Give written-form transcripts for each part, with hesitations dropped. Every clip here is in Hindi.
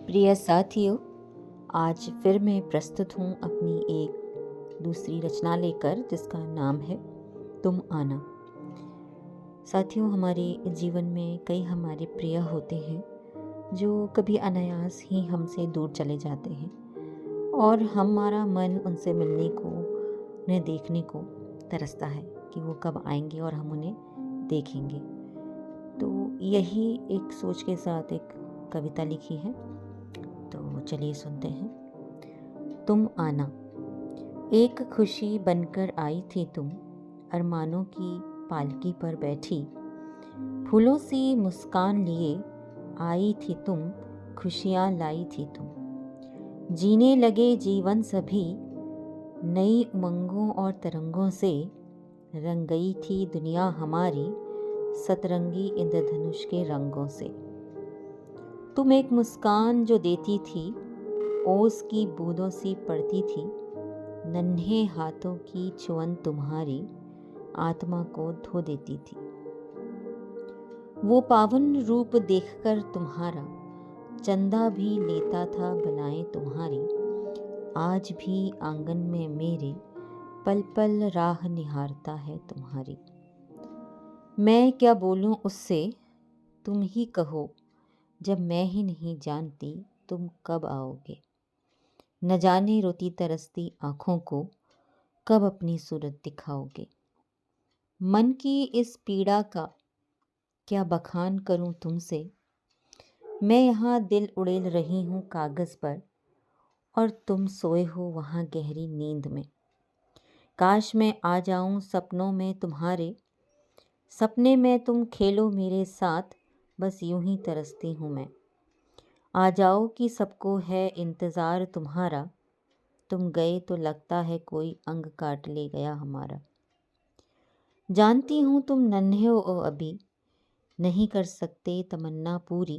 प्रिय साथियों, आज फिर मैं प्रस्तुत हूँ अपनी एक दूसरी रचना लेकर जिसका नाम है तुम आना। साथियों, हमारे जीवन में कई हमारे प्रिय होते हैं जो कभी अनायास ही हमसे दूर चले जाते हैं और हमारा मन उनसे मिलने को, उन्हें देखने को तरसता है कि वो कब आएंगे और हम उन्हें देखेंगे। तो यही एक सोच के साथ एक कविता लिखी है, तो चलिए सुनते हैं। तुम आना। एक खुशी बनकर आई थी तुम, अरमानों की पालकी पर बैठी, फूलों सी मुस्कान लिए आई थी तुम, खुशियाँ लाई थी तुम। जीने लगे जीवन सभी नई उमंगों और तरंगों से, रंग गई थी दुनिया हमारी सतरंगी इंद्रधनुष के रंगों से। तुम एक मुस्कान जो देती थी, ओस की बूंदों सी पड़ती थी, नन्हे हाथों की छुअन तुम्हारी आत्मा को धो देती थी। वो पावन रूप देखकर तुम्हारा चंदा भी लेता था बनाए तुम्हारी, आज भी आंगन में मेरे पल पल राह निहारता है तुम्हारी। मैं क्या बोलूं उससे, तुम ही कहो, जब मैं ही नहीं जानती तुम कब आओगे। न जाने रोती तरसती आँखों को कब अपनी सूरत दिखाओगे। मन की इस पीड़ा का क्या बखान करूं तुमसे, मैं यहाँ दिल उड़ेल रही हूँ कागज़ पर और तुम सोए हो वहाँ गहरी नींद में। काश मैं आ जाऊं सपनों में तुम्हारे, सपने में तुम खेलो मेरे साथ, बस यूं ही तरसती हूँ मैं। आ जाओ कि सबको है इंतज़ार तुम्हारा, तुम गए तो लगता है कोई अंग काट ले गया हमारा। जानती हूँ तुम नन्हे हो अभी, नहीं कर सकते तमन्ना पूरी,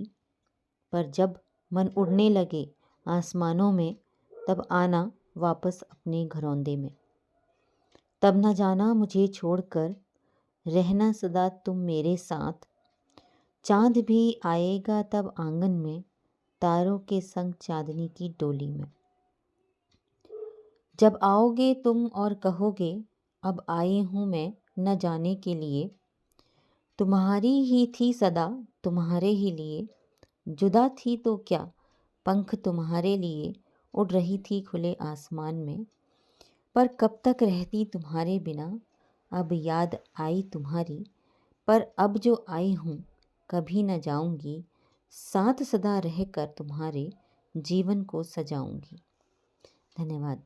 पर जब मन उड़ने लगे आसमानों में, तब आना वापस अपने घरौंदे में। तब न जाना मुझे छोड़कर, रहना सदा तुम मेरे साथ। चाँद भी आएगा तब आंगन में, तारों के संग चांदनी की डोली में। जब आओगे तुम और कहोगे अब आई हूँ मैं न जाने के लिए, तुम्हारी ही थी सदा तुम्हारे ही लिए, जुदा थी तो क्या पंख तुम्हारे लिए उड़ रही थी खुले आसमान में। पर कब तक रहती तुम्हारे बिना, अब याद आई तुम्हारी, पर अब जो आई हूँ कभी न जाऊंगी, साथ सदा रहकर तुम्हारे जीवन को सजाऊंगी। धन्यवाद।